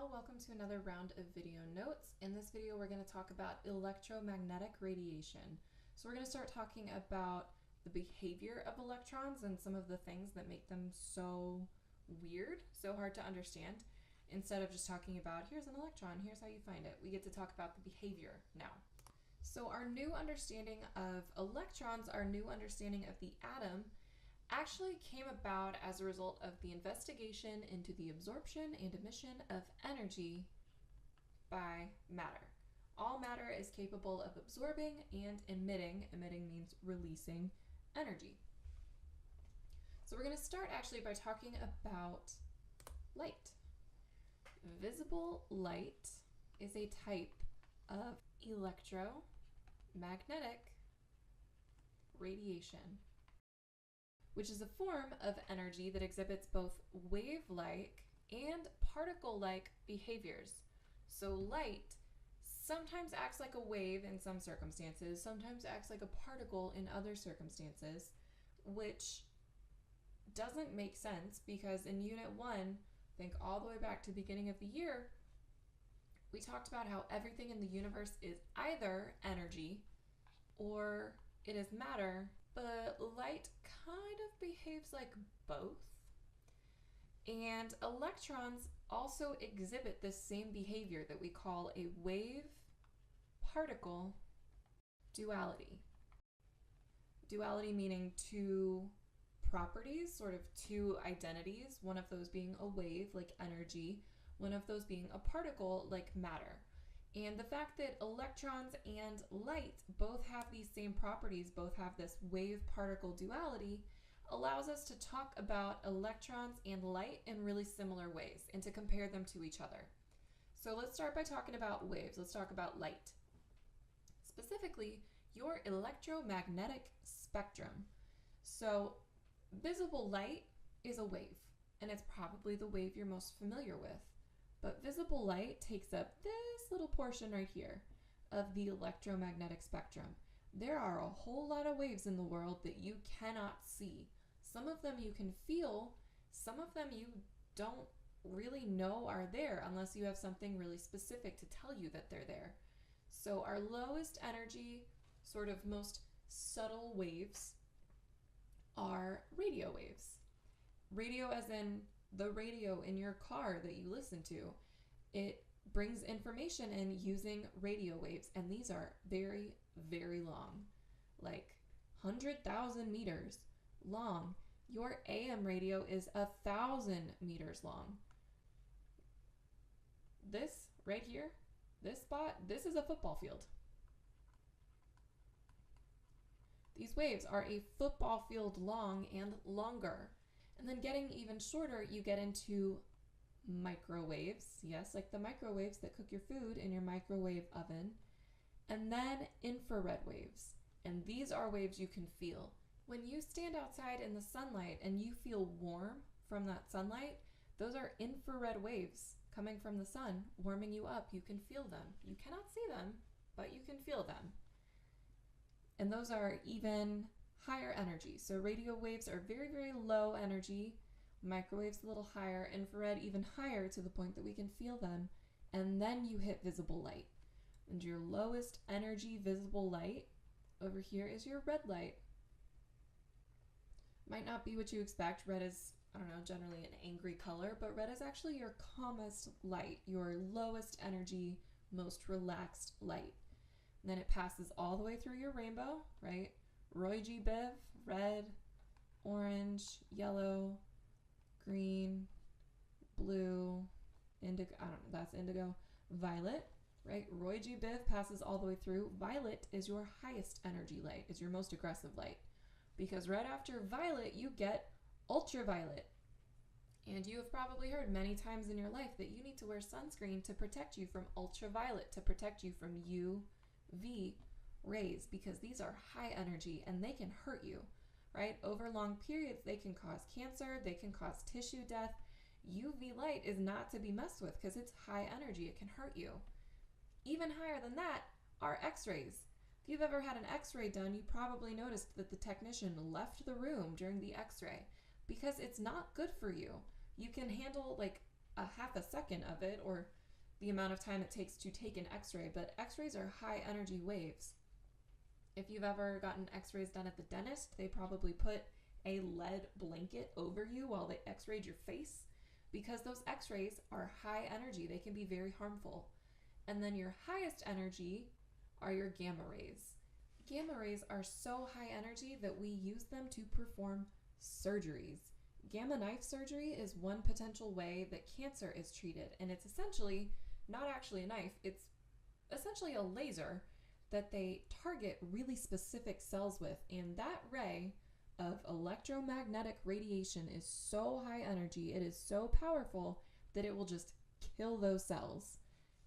all, welcome to another round of video notes. In this video we're going to talk about electromagnetic radiation. So we're going to start talking about the behavior of electrons and some of the things that make them so weird, so hard to understand. Instead of just talking about here's an electron, here's how you find it, we get to talk about the behavior now. So our new understanding of electrons, our new understanding of the atom, actually came about as a result of the investigation into the absorption and emission of energy by matter. All matter is capable of absorbing and emitting. Emitting means releasing energy. So we're going to start actually by talking about light. Visible light is a type of electromagnetic radiation, which is a form of energy that exhibits both wave-like and particle-like behaviors. So light sometimes acts like a wave in some circumstances, sometimes acts like a particle in other circumstances, which doesn't make sense because in Unit 1, think all the way back to the beginning of the year, we talked about how everything in the universe is either energy or it is matter, but light kind of behaves like both. And electrons also exhibit this same behavior that we call a wave-particle duality. Duality meaning two properties, sort of two identities, one of those being a wave, like energy, one of those being a particle, like matter. And the fact that electrons and light both have these same properties, both have this wave-particle duality, allows us to talk about electrons and light in really similar ways and to compare them to each other. So let's start by talking about waves. Let's talk about light. Specifically, your electromagnetic spectrum. So visible light is a wave, and it's probably the wave you're most familiar with. But visible light takes up this little portion right here of the electromagnetic spectrum. There are a whole lot of waves in the world that you cannot see. Some of them you can feel, some of them you don't really know are there unless you have something really specific to tell you that they're there. So our lowest energy, sort of most subtle waves are radio waves. Radio as in the radio in your car that you listen to. It brings information in using radio waves, and these are very, very long, like 100,000 meters long. Your AM radio is 1,000 meters long. This right here, this spot, this is a football field. These waves are a football field long and longer. And then getting even shorter, you get into microwaves. Yes, like the microwaves that cook your food in your microwave oven. And then infrared waves. And these are waves you can feel. When you stand outside in the sunlight and you feel warm from that sunlight, those are infrared waves coming from the sun, warming you up. You can feel them. You cannot see them, but you can feel them. And those are even higher energy. So radio waves are very, very low energy. Microwaves a little higher. Infrared even higher to the point that we can feel them. And then you hit visible light. And your lowest energy visible light over here is your red light. Might not be what you expect. Red is, I don't know, generally an angry color, but red is actually your calmest light, your lowest energy, most relaxed light. And then it passes all the way through your rainbow, right? Roy G. Biv, red, orange, yellow, green, blue, indigo, I don't know, that's indigo, violet, right? Roy G. Biv passes all the way through. Violet is your highest energy light, is your most aggressive light. Because right after violet, you get ultraviolet. And you have probably heard many times in your life that you need to wear sunscreen to protect you from ultraviolet, to protect you from UV rays, because these are high energy and they can hurt you, right? Over long periods, they can cause cancer, they can cause tissue death. UV light is not to be messed with because it's high energy, it can hurt you. Even higher than that are x-rays. If you've ever had an x-ray done, you probably noticed that the technician left the room during the x-ray because it's not good for you. You can handle like a half a second of it, or the amount of time it takes to take an x-ray, but x-rays are high energy waves. If you've ever gotten x-rays done at the dentist, they probably put a lead blanket over you while they x-rayed your face, because those x-rays are high energy. They can be very harmful. And then your highest energy are your gamma rays. Gamma rays are so high energy that we use them to perform surgeries. Gamma knife surgery is one potential way that cancer is treated, and it's essentially not actually a knife, it's essentially a laser that they target really specific cells with, and that ray of electromagnetic radiation is so high energy, it is so powerful that it will just kill those cells.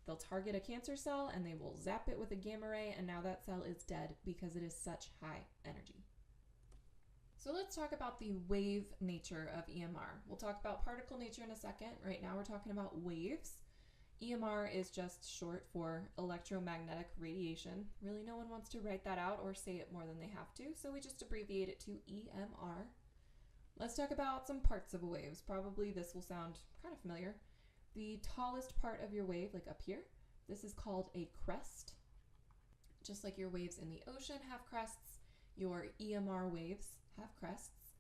They'll target a cancer cell and they will zap it with a gamma ray, and now that cell is dead because it is such high energy. So let's talk about the wave nature of EMR. We'll talk about particle nature in a second. Right now we're talking about waves. EMR is just short for electromagnetic radiation. Really, no one wants to write that out or say it more than they have to, so we just abbreviate it to EMR. Let's talk about some parts of waves. Probably this will sound kind of familiar. The tallest part of your wave, like up here, this is called a crest. Just like your waves in the ocean have crests, your EMR waves have crests.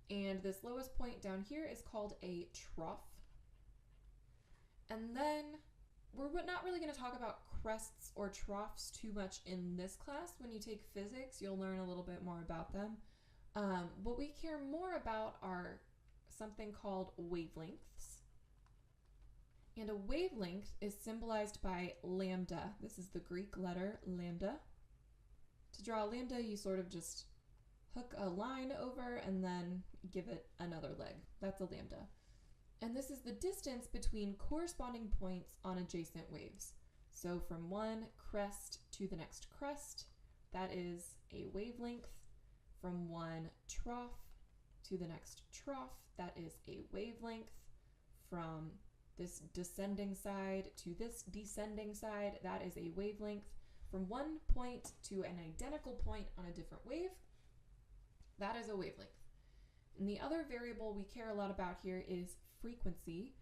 And this lowest point down here is called a trough. And then we're not really going to talk about crests or troughs too much in this class. When you take physics, you'll learn a little bit more about them. What we care more about are something called wavelengths. And a wavelength is symbolized by lambda. This is the Greek letter lambda. To draw a lambda, you sort of just hook a line over and then give it another leg. That's a lambda. And this is the distance between corresponding points on adjacent waves. So from one crest to the next crest, that is a wavelength. From one trough to the next trough, that is a wavelength. From this descending side to this descending side, that is a wavelength. From one point to an identical point on a different wave, that is a wavelength. And the other variable we care a lot about here is frequency.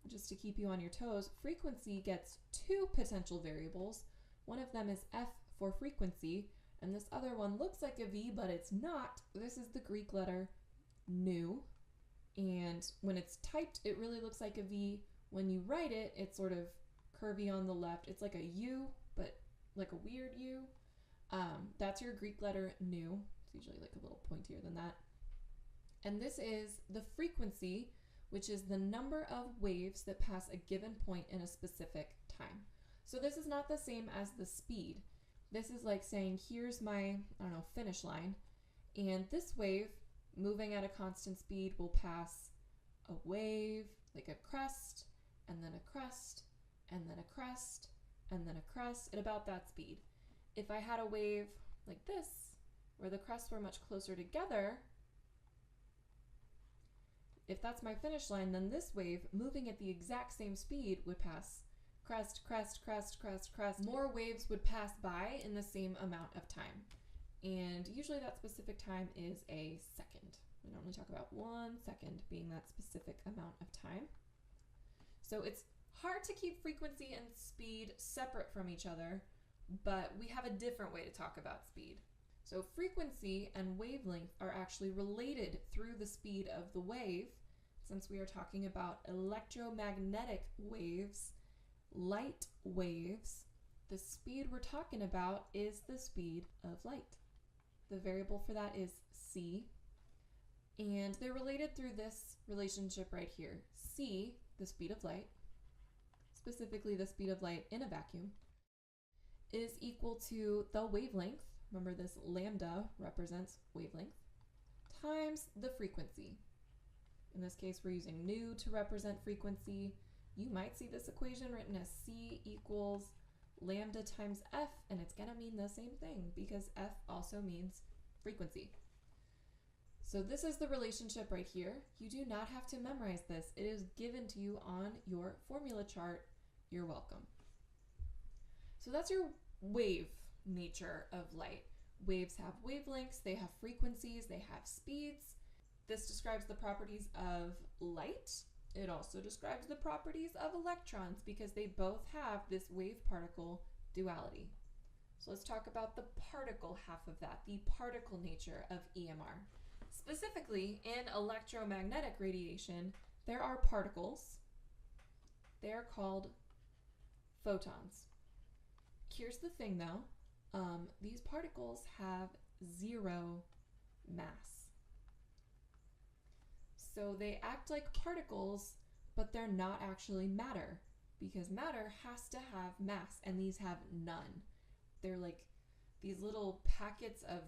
Just to keep you on your toes, frequency gets two potential variables. One of them is F for frequency, and this other one looks like a V, but it's not. This is the Greek letter nu, and when it's typed, it really looks like a V. When you write it, it's sort of curvy on the left. It's like a U, but like a weird U. That's your Greek letter nu. It's usually like a little pointier than that. And this is the frequency, which is the number of waves that pass a given point in a specific time. So this is not the same as the speed. This is like saying, here's my, finish line. And this wave, moving at a constant speed, will pass a wave, like a crest, and then a crest, and then a crest, and then a crest, at about that speed. If I had a wave like this, where the crests were much closer together, if that's my finish line, then this wave, moving at the exact same speed, would pass crest, crest, crest, crest, crest. More waves would pass by in the same amount of time. And usually that specific time is a second. We normally talk about 1 second being that specific amount of time. So it's hard to keep frequency and speed separate from each other, but we have a different way to talk about speed. So frequency and wavelength are actually related through the speed of the wave. Since we are talking about electromagnetic waves, light waves, the speed we're talking about is the speed of light. The variable for that is c, and they're related through this relationship right here. C, the speed of light, specifically the speed of light in a vacuum, is equal to the wavelength. Remember, this lambda represents wavelength, times the frequency. In this case, we're using nu to represent frequency. You might see this equation written as C equals lambda times F, and it's going to mean the same thing because F also means frequency. So this is the relationship right here. You do not have to memorize this. It is given to you on your formula chart. You're welcome. So that's your wave nature of light. Waves have wavelengths, they have frequencies, they have speeds. This describes the properties of light. It also describes the properties of electrons because they both have this wave-particle duality. So let's talk about the particle half of that, the particle nature of EMR. Specifically, in electromagnetic radiation, there are particles. They are called photons. Here's the thing though, these particles have 0 mass. So they act like particles, but they're not actually matter, because matter has to have mass, and these have none. They're like these little packets of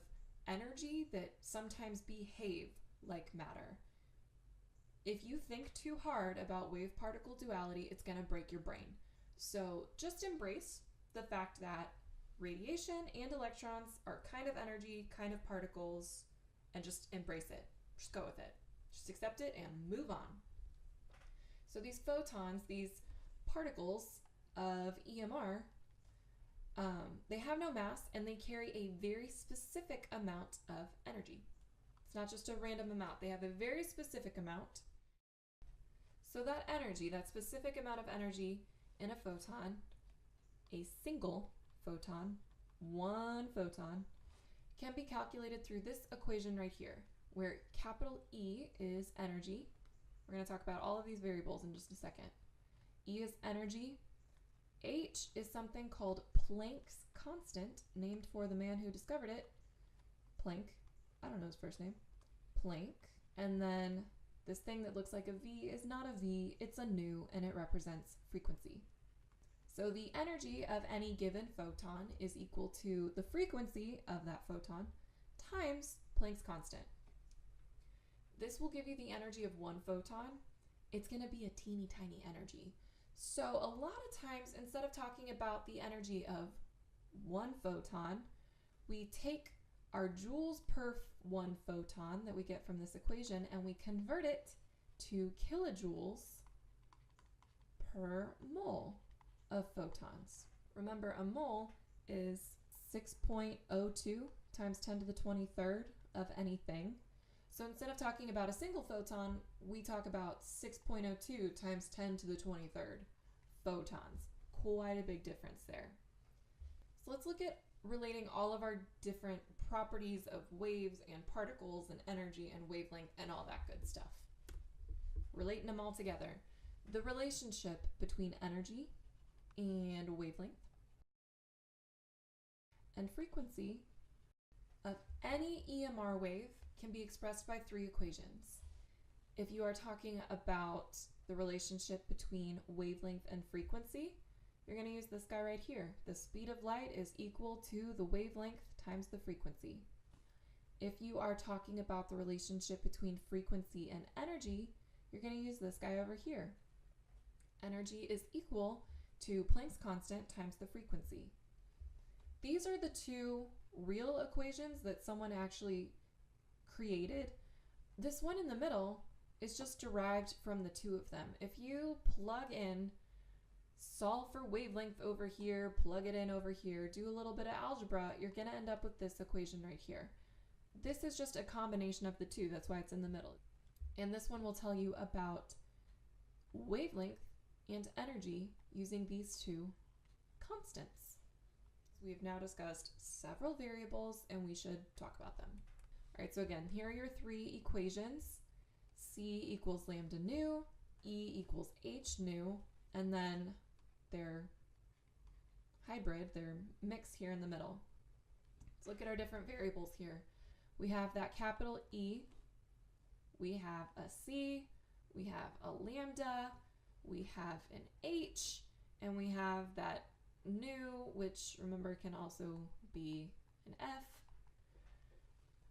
energy that sometimes behave like matter. If you think too hard about wave-particle duality, it's going to break your brain. So just embrace the fact that radiation and electrons are kind of energy, kind of particles, and just embrace it. Just go with it. Just accept it and move on. So these photons, these particles of EMR, they have no mass and they carry a very specific amount of energy. It's not just a random amount. They have a very specific amount. So that energy, that specific amount of energy in a photon, a single photon, one photon, can be calculated through this equation right here, where capital E is energy. We're going to talk about all of these variables in just a second. E is energy. H is something called Planck's constant, named for the man who discovered it. Planck. I don't know his first name. Planck. And then this thing that looks like a V is not a V, it's a nu, and it represents frequency. So the energy of any given photon is equal to the frequency of that photon times Planck's constant. This will give you the energy of one photon. It's going to be a teeny tiny energy. So a lot of times, instead of talking about the energy of one photon, we take our joules per one photon that we get from this equation and we convert it to kilojoules per mole of photons. Remember, a mole is 6.02 times 10 to the 23rd of anything. So instead of talking about a single photon, we talk about 6.02 times 10 to the 23rd photons. Quite a big difference there. So let's look at relating all of our different properties of waves and particles and energy and wavelength and all that good stuff. Relating them all together. The relationship between energy and wavelength and frequency of any EMR wave can be expressed by 3 equations. If you are talking about the relationship between wavelength and frequency, you're going to use this guy right here. The speed of light is equal to the wavelength times the frequency. If you are talking about the relationship between frequency and energy, you're going to use this guy over here. Energy is equal to Planck's constant times the frequency. These are the 2 real equations that someone actually created. This one in the middle is just derived from the 2 of them. If you plug in, solve for wavelength over here, plug it in over here, do a little bit of algebra, you're going to end up with this equation right here. This is just a combination of the 2, that's why it's in the middle. And this one will tell you about wavelength and energy using these 2 constants. So we have now discussed several variables and we should talk about them. All right, so again, here are your 3 equations. C equals lambda nu, E equals H nu, and then their hybrid, their mix here in the middle. Let's look at our different variables here. We have that capital E, we have a C, we have a lambda, we have an H, and we have that nu, which remember can also be an F.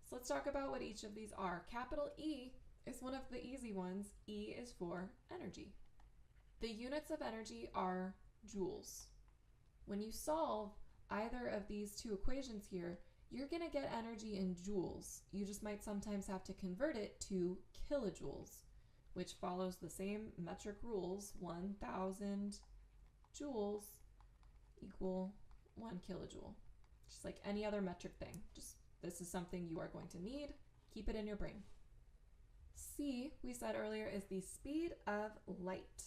So let's talk about what each of these are. Capital E is one of the easy ones. E is for energy. The units of energy are joules. When you solve either of these 2 equations here, you're going to get energy in joules. You just might sometimes have to convert it to kilojoules, which follows the same metric rules. 1,000 joules equal 1 kilojoule. Just like any other metric thing. Just this is something you are going to need. Keep it in your brain. C, we said earlier, is the speed of light.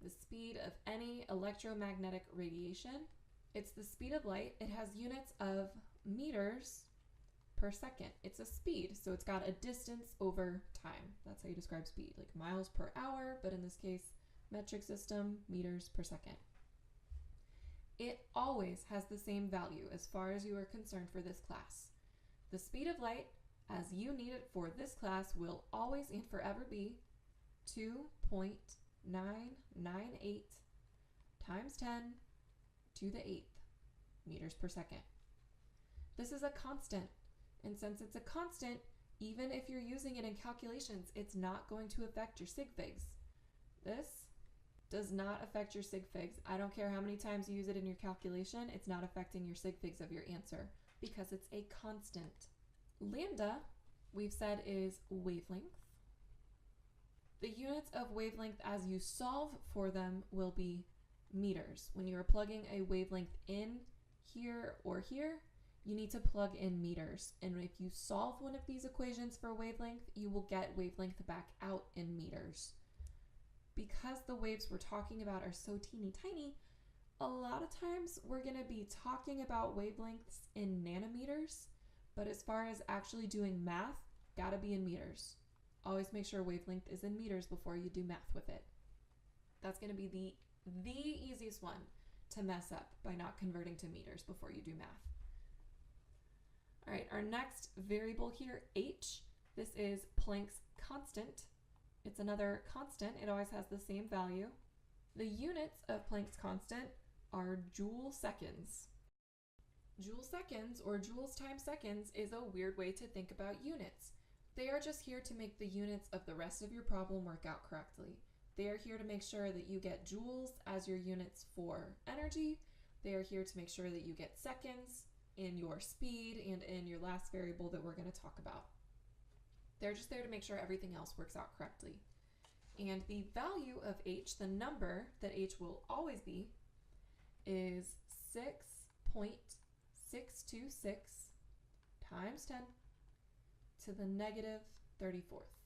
The speed of any electromagnetic radiation. It's the speed of light. It has units of meters per second. It's a speed, so it's got a distance over time. That's how you describe speed, like miles per hour, but in this case, metric system, meters per second. It always has the same value as far as you are concerned for this class. The speed of light, as you need it for this class, will always and forever be 2.998 times 10 to the 8th meters per second. This is a constant, and since it's a constant, even if you're using it in calculations, it's not going to affect your sig figs. This does not affect your sig figs. I don't care how many times you use it in your calculation, it's not affecting your sig figs of your answer because it's a constant. Lambda, we've said, is wavelength. The units of wavelength as you solve for them will be meters. When you are plugging a wavelength in here or here, you need to plug in meters. And if you solve one of these equations for wavelength, you will get wavelength back out in meters. Because the waves we're talking about are so teeny tiny, a lot of times we're going to be talking about wavelengths in nanometers, but as far as actually doing math, gotta be in meters. Always make sure wavelength is in meters before you do math with it. That's going to be the easiest one to mess up by not converting to meters before you do math. All right, our next variable here, h, this is Planck's constant. It's another constant. It always has the same value. The units of Planck's constant are joule seconds. Joule seconds, or joules times seconds, is a weird way to think about units. They are just here to make the units of the rest of your problem work out correctly. They are here to make sure that you get joules as your units for energy. They are here to make sure that you get seconds in your speed and in your last variable that we're going to talk about. They're just there to make sure everything else works out correctly. And the value of h, the number that h will always be, is 6.626 times 10 to the negative 34th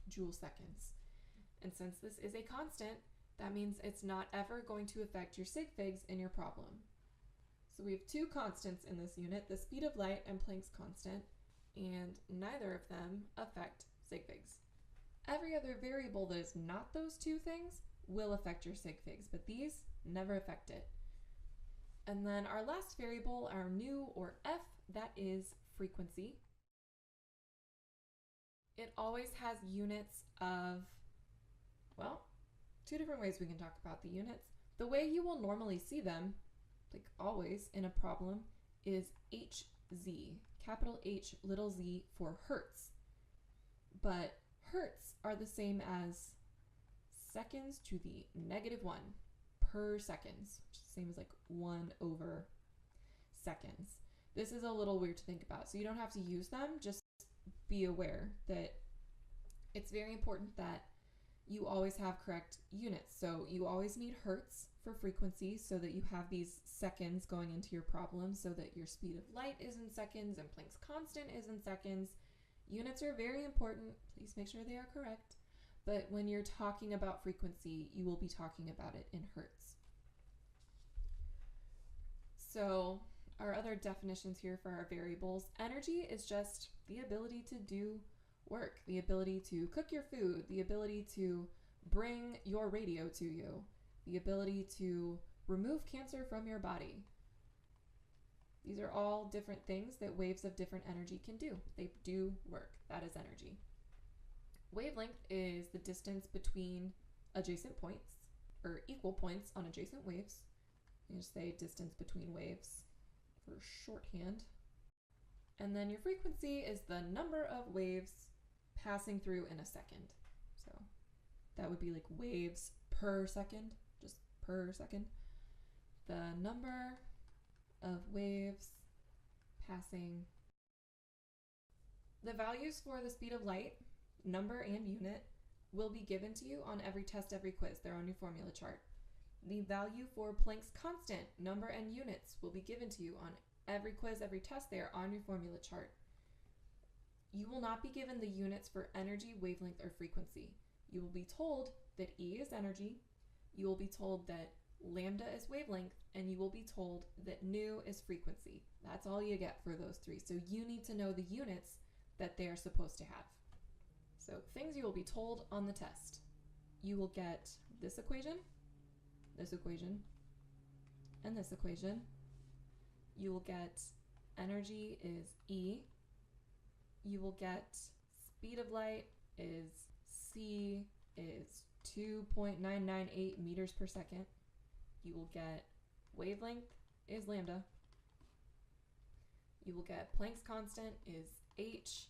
joule seconds. And since this is a constant, that means it's not ever going to affect your sig figs in your problem. So we have two constants in this unit, the speed of light and Planck's constant, and neither of them affect sig figs. Every other variable that is not those two things will affect your sig figs, but these never affect it. And then our last variable, our nu, or f, that is frequency. It always has units of, well, two different ways we can talk about the units. The way you will normally see them, like always in a problem, is Hz, capital H, little z for hertz. But hertz are the same as seconds to the negative 1 per seconds, which is the same as like 1 over seconds. This is a little weird to think about, so you don't have to use them, just be aware that it's very important that you always have correct units. So you always need hertz for frequency so that you have these seconds going into your problem so that your speed of light is in seconds and Planck's constant is in seconds. Units are very important. Please make sure they are correct. But when you're talking about frequency, you will be talking about it in hertz. So our other definitions here for our variables, energy is just the ability to do work, the ability to cook your food, the ability to bring your radio to you, the ability to remove cancer from your body. These are all different things that waves of different energy can do. They do work. That is energy. Wavelength is the distance between adjacent points, or equal points on adjacent waves. You just say distance between waves for shorthand. And then your frequency is the number of waves passing through in a second. So that would be like waves per second, just per second. The number of waves passing. The values for the speed of light, number and unit, will be given to you on every test, every quiz. They're on your formula chart. The value for Planck's constant, number and units, will be given to you on every quiz, every test. They are on your formula chart. you will not be given the units for energy, wavelength, or frequency. You will be told that E is energy, you will be told that lambda is wavelength, and you will be told that nu is frequency. That's all you get for those three. So you need to know the units that they are supposed to have. So things you will be told on the test. You will get this equation, and this equation. You will get energy is E. You will get speed of light is C is 2.998 meters per second. You will get wavelength is lambda. You will get Planck's constant is H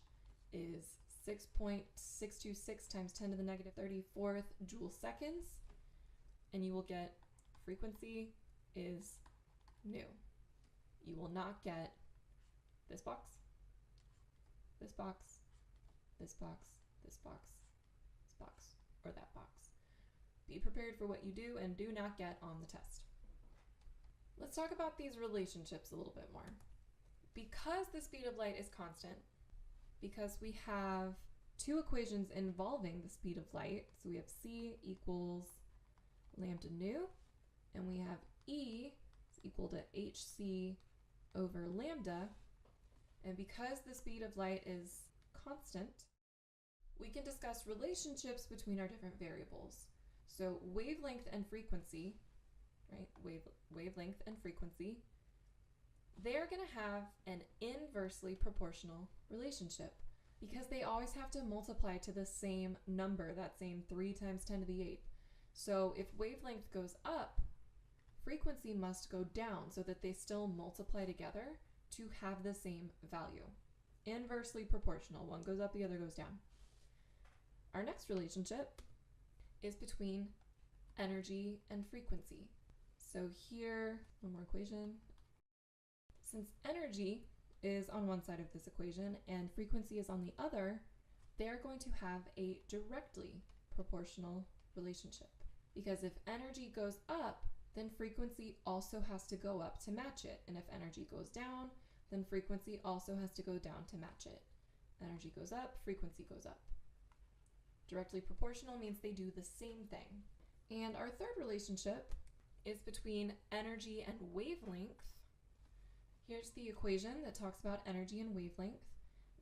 is 6.626 times 10 to the negative 34th joule seconds. And you will get frequency is nu. You will not get this box, this box, this box, this box, this box, or that box. Be prepared for what you do and do not get on the test. Let's talk about these relationships a little bit more. Because the speed of light is constant, because we have two equations involving the speed of light, so we have C equals lambda nu, and we have E is equal to hc over lambda, and because the speed of light is constant, we can discuss relationships between our different variables. So wavelength and frequency, right? Wavelength and frequency, they're going to have an inversely proportional relationship because they always have to multiply to the same number, that same 3 times 10 to the 8th. So if wavelength goes up, frequency must go down so that they still multiply together to have the same value. Inversely proportional. One goes up, the other goes down. Our next relationship is between energy and frequency. So here, one more equation. Since energy is on one side of this equation and frequency is on the other, they're going to have a directly proportional relationship. Because if energy goes up, then frequency also has to go up to match it. And if energy goes down, then frequency also has to go down to match it. Energy goes up, frequency goes up. Directly proportional means they do the same thing. And our third relationship is between energy and wavelength. Here's the equation that talks about energy and wavelength.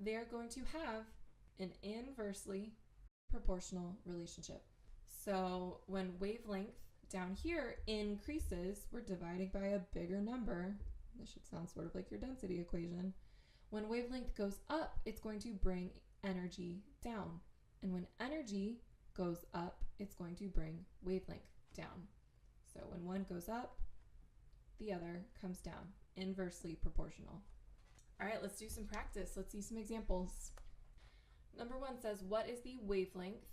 They're going to have an inversely proportional relationship. So when wavelength down here increases, we're dividing by a bigger number. This should sound sort of like your density equation. When wavelength goes up, it's going to bring energy down. And when energy goes up, it's going to bring wavelength down. So when one goes up, the other comes down, inversely proportional. All right, let's do some practice. Let's see some examples. Number 1 says, what is the wavelength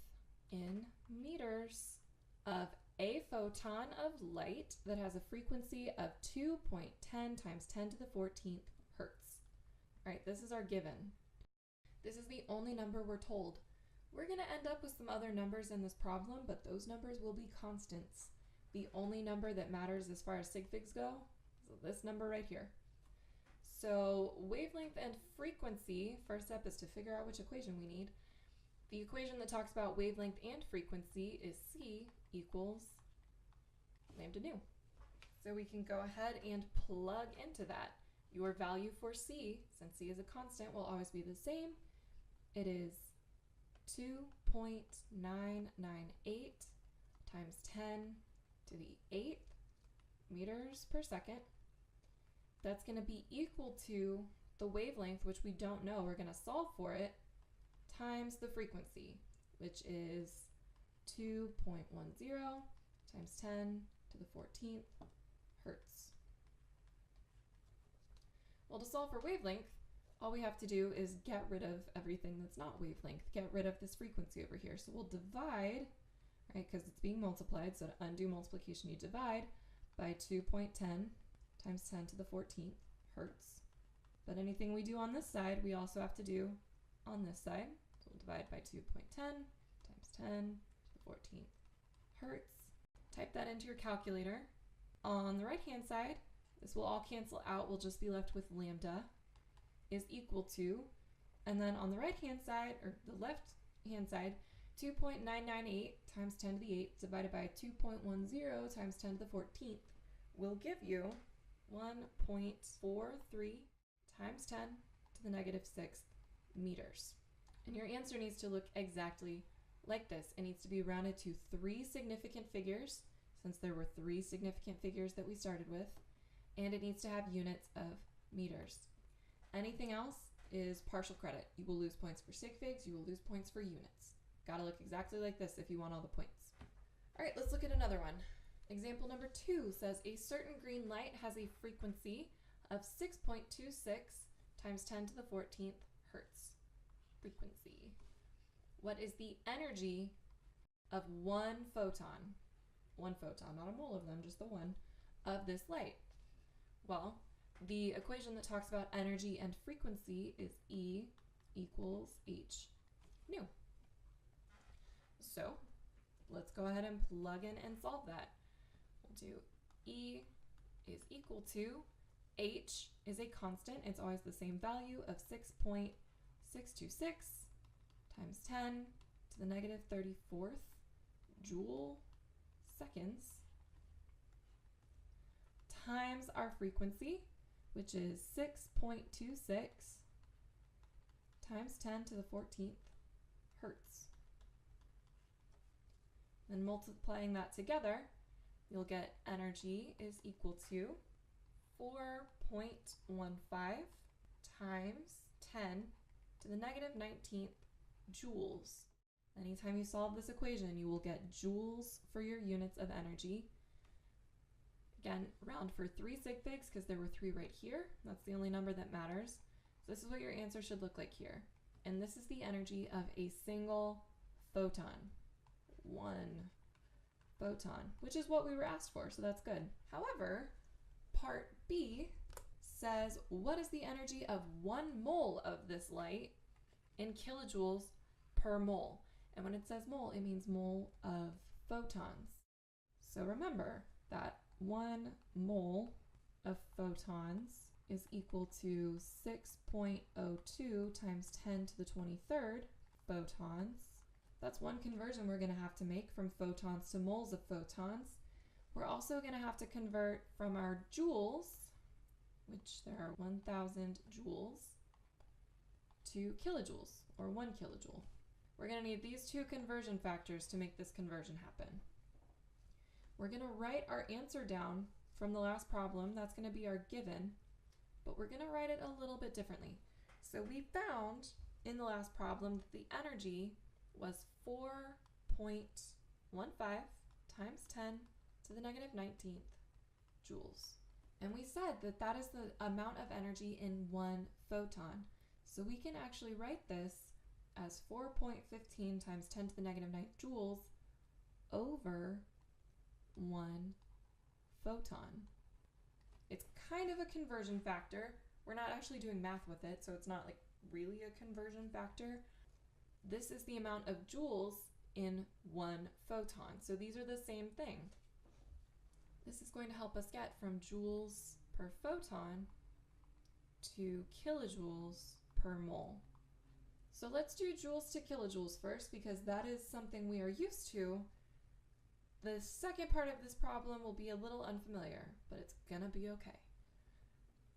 in meters of a photon of light that has a frequency of 2.10 times 10 to the 14th hertz? All right, this is our given. This is the only number we're told. We're going to end up with some other numbers in this problem, but those numbers will be constants. The only number that matters as far as sig figs go is this number right here. So wavelength and frequency, first step is to figure out which equation we need. The equation that talks about wavelength and frequency is C equals lambda nu. So we can go ahead and plug into that. Your value for C, since C is a constant, will always be the same. It is 2.998 times 10 to the 8th meters per second. That's going to be equal to the wavelength, which we don't know, we're going to solve for it, times the frequency, which is 2.10 times 10 to the 14th hertz. Well, to solve for wavelength, all we have to do is get rid of everything that's not wavelength, get rid of this frequency over here. So we'll divide, right, because it's being multiplied, so to undo multiplication, you divide by 2.10 times 10 to the 14th hertz. But anything we do on this side, we also have to do on this side. So we'll divide by 2.10 times 10 to the 14th hertz. Type that into your calculator. On the right-hand side, this will all cancel out. We'll just be left with lambda is equal to And then on the right-hand side, or the left-hand side, 2.998 times 10 to the 8 divided by 2.10 times 10 to the 14th will give you 1.43 times 10 to the negative 6th meters. And your answer needs to look exactly like this. It needs to be rounded to 3 significant figures, since there were 3 significant figures that we started with, and it needs to have units of meters. Anything else is partial credit. You will lose points for sig figs, you will lose points for units. Gotta look exactly like this if you want all the points. All right, let's look at another one. Example number 2 says a certain green light has a frequency of 6.26 times 10 to the 14th hertz. Frequency. What is the energy of one photon? One photon, not a mole of them, just the one, of this light. Well, the equation that talks about energy and frequency is E equals H nu. So let's go ahead and plug in and solve that. We'll do E is equal to, H is a constant, it's always the same value of 6.626 times 10 to the negative 34th joule seconds times our frequency, which is 6.26 times 10 to the 14th hertz. Then multiplying that together, you'll get energy is equal to 4.15 times 10 to the negative 19th joules. Anytime you solve this equation, you will get joules for your units of energy. Again, round for 3 sig figs because there were 3 right here. That's the only number that matters. So this is what your answer should look like here. And this is the energy of a single photon. 1 photon, which is what we were asked for, so that's good. However, part B says, what is the energy of 1 mole of this light in kilojoules per mole? And when it says mole, it means mole of photons. So remember that 1 mole of photons is equal to 6.02 times 10 to the 23rd photons. That's one conversion we're going to have to make from photons to moles of photons. We're also going to have to convert from our joules, which there are 1,000 joules, to kilojoules, or 1 kilojoule. We're going to need these 2 conversion factors to make this conversion happen. We're going to write our answer down from the last problem. That's going to be our given, but we're going to write it a little bit differently. So we found in the last problem that the energy was 4.15 times 10 to the negative 19th joules. And we said that that is the amount of energy in 1 photon. So we can actually write this as 4.15 times 10 to the negative 9th joules over 1 photon. It's kind of a conversion factor. We're not actually doing math with it, so it's not like really a conversion factor. This is the amount of joules in 1 photon. So these are the same thing. This is going to help us get from joules per photon to kilojoules per mole. So let's do joules to kilojoules first, because that is something we are used to. The second part of this problem will be a little unfamiliar, but it's gonna be okay.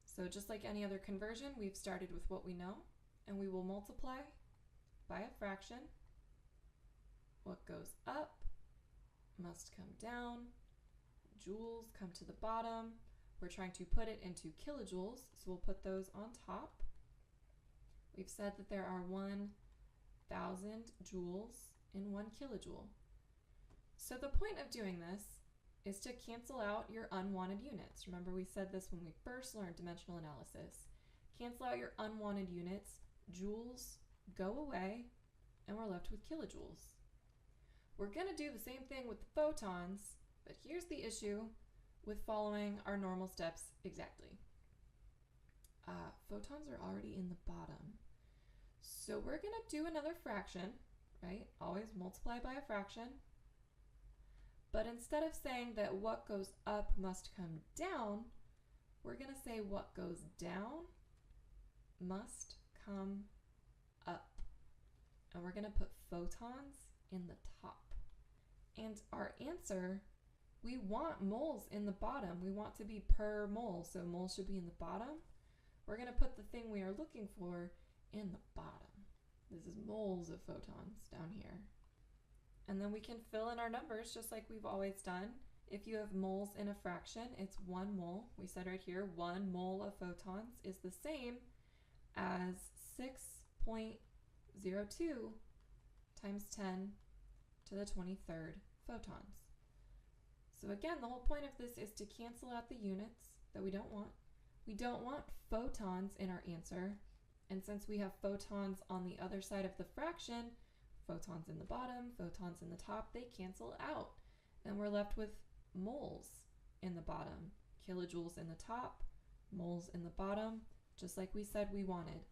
So just like any other conversion, we've started with what we know, and we will multiply by a fraction. What goes up must come down. Joules come to the bottom. We're trying to put it into kilojoules, so we'll put those on top. We've said that there are 1,000 joules in 1 kilojoule. So the point of doing this is to cancel out your unwanted units. Remember, we said this when we first learned dimensional analysis. Cancel out your unwanted units, joules go away, and we're left with kilojoules. We're going to do the same thing with the photons, but here's the issue with following our normal steps exactly. Photons are already in the bottom. So we're going to do another fraction, right? Always multiply by a fraction. But instead of saying that what goes up must come down, we're going to say what goes down must come and we're going to put photons in the top. And our answer, we want moles in the bottom. We want to be per mole, so moles should be in the bottom. We're going to put the thing we are looking for in the bottom. This is moles of photons down here. And then we can fill in our numbers just like we've always done. If you have moles in a fraction, it's 1 mole. We said right here, 1 mole of photons is the same as 6.02 times 10 to the 23rd photons. So again, the whole point of this is to cancel out the units that we don't want. We don't want photons in our answer. And since we have photons on the other side of the fraction, photons in the bottom, photons in the top, they cancel out. And we're left with moles in the bottom, kilojoules in the top, moles in the bottom, just like we said we wanted.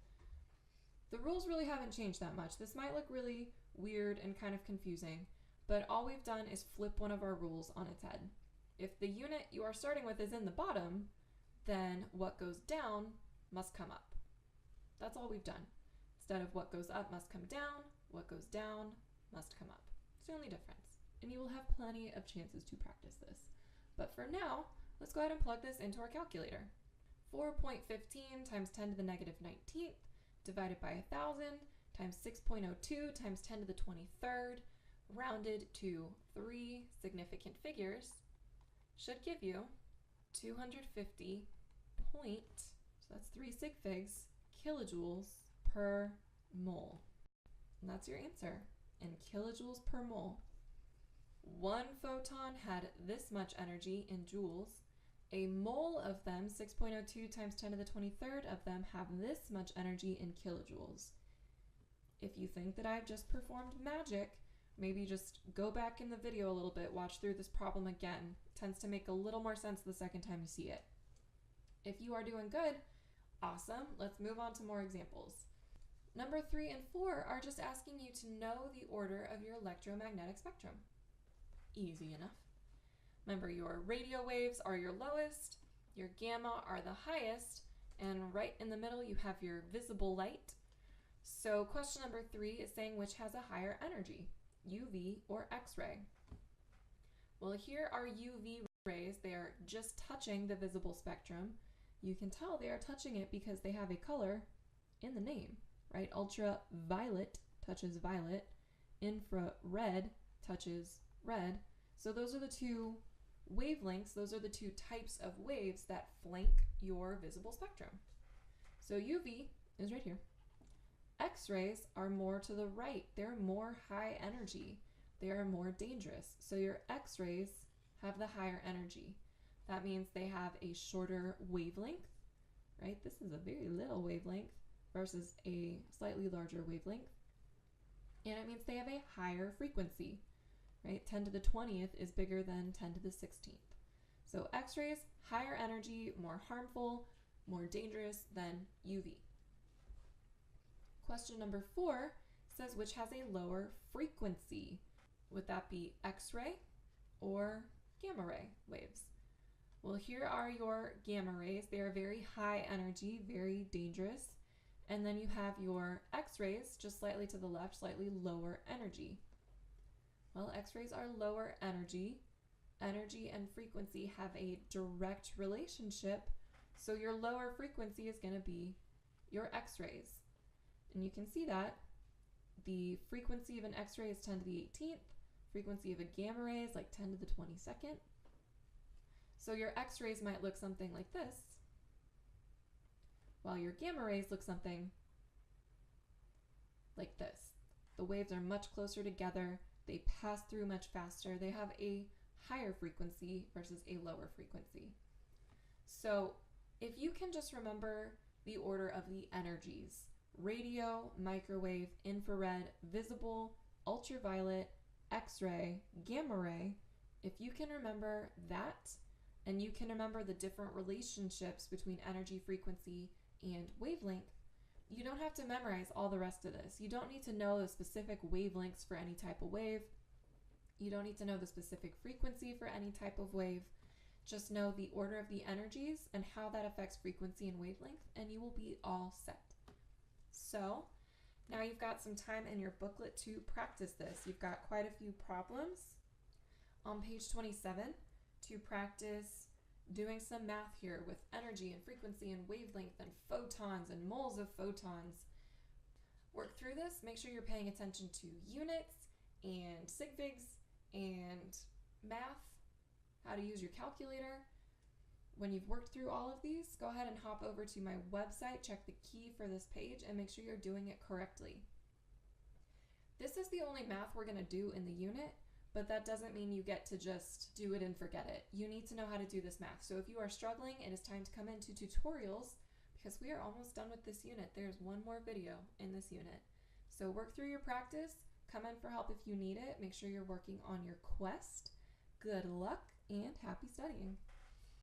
The rules really haven't changed that much. This might look really weird and kind of confusing, but all we've done is flip one of our rules on its head. If the unit you are starting with is in the bottom, then what goes down must come up. That's all we've done. Instead of what goes up must come down, what goes down must come up. It's the only difference. And you will have plenty of chances to practice this. But for now, let's go ahead and plug this into our calculator. 4.15 times 10 to the negative 19th divided by 1,000 times 6.02 times 10 to the 23rd, rounded to 3 significant figures, should give you 250 point, so that's 3 sig figs, kilojoules per mole. And that's your answer, in kilojoules per mole. 1 photon had this much energy in joules. A mole of them, 6.02 times 10 to the 23rd of them, have this much energy in kilojoules. If you think that I've just performed magic, maybe just go back in the video a little bit, watch through this problem again. It tends to make a little more sense the second time you see it. If you are doing good, awesome. Let's move on to more examples. Number 3 and 4 are just asking you to know the order of your electromagnetic spectrum. Easy enough. Remember, your radio waves are your lowest, your gamma are the highest, and right in the middle you have your visible light. So question number 3 is saying which has a higher energy, UV or X-ray? Well, here are UV rays. They are just touching the visible spectrum. You can tell they are touching it because they have a color in the name, right? Ultraviolet touches violet, infrared touches red. So those are the 2 wavelengths, those are the 2 types of waves that flank your visible spectrum. So UV is right here. X-rays are more to the right. They're more high energy. They are more dangerous. So your X-rays have the higher energy. That means they have a shorter wavelength, right? This is a very little wavelength versus a slightly larger wavelength. And it means they have a higher frequency, right? 10 to the 20th is bigger than 10 to the 16th. So X-rays, higher energy, more harmful, more dangerous than UV. Question number 4 says which has a lower frequency? Would that be X-ray or gamma ray waves? Well, here are your gamma rays. They are very high energy, very dangerous. And then you have your X-rays just slightly to the left, slightly lower energy. Well, X-rays are lower energy. Energy and frequency have a direct relationship. So your lower frequency is going to be your X-rays. And you can see that the frequency of an X-ray is 10 to the 18th. Frequency of a gamma ray is like 10 to the 22nd. So your X-rays might look something like this, while your gamma rays look something like this. The waves are much closer together. They pass through much faster. They have a higher frequency versus a lower frequency. So if you can just remember the order of the energies, radio, microwave, infrared, visible, ultraviolet, X-ray, gamma ray, if you can remember that, and you can remember the different relationships between energy, frequency, and wavelength, you don't have to memorize all the rest of this. You don't need to know the specific wavelengths for any type of wave. You don't need to know the specific frequency for any type of wave. Just know the order of the energies and how that affects frequency and wavelength, and you will be all set. So Now you've got some time in your booklet to practice this. You've got quite a few problems on page 27 to practice doing some math here with energy and frequency and wavelength and photons and moles of photons. Work through this. Make sure you're paying attention to units and sig figs and math, how to use your calculator. When you've worked through all of these, go ahead and hop over to my website, check the key for this page, and make sure you're doing it correctly. This is the only math we're going to do in the unit, but that doesn't mean you get to just do it and forget it. You need to know how to do this math. So if you are struggling, it is time to come into tutorials because we are almost done with this unit. There's one more video in this unit. So work through your practice, come in for help if you need it. Make sure you're working on your quest. Good luck and happy studying.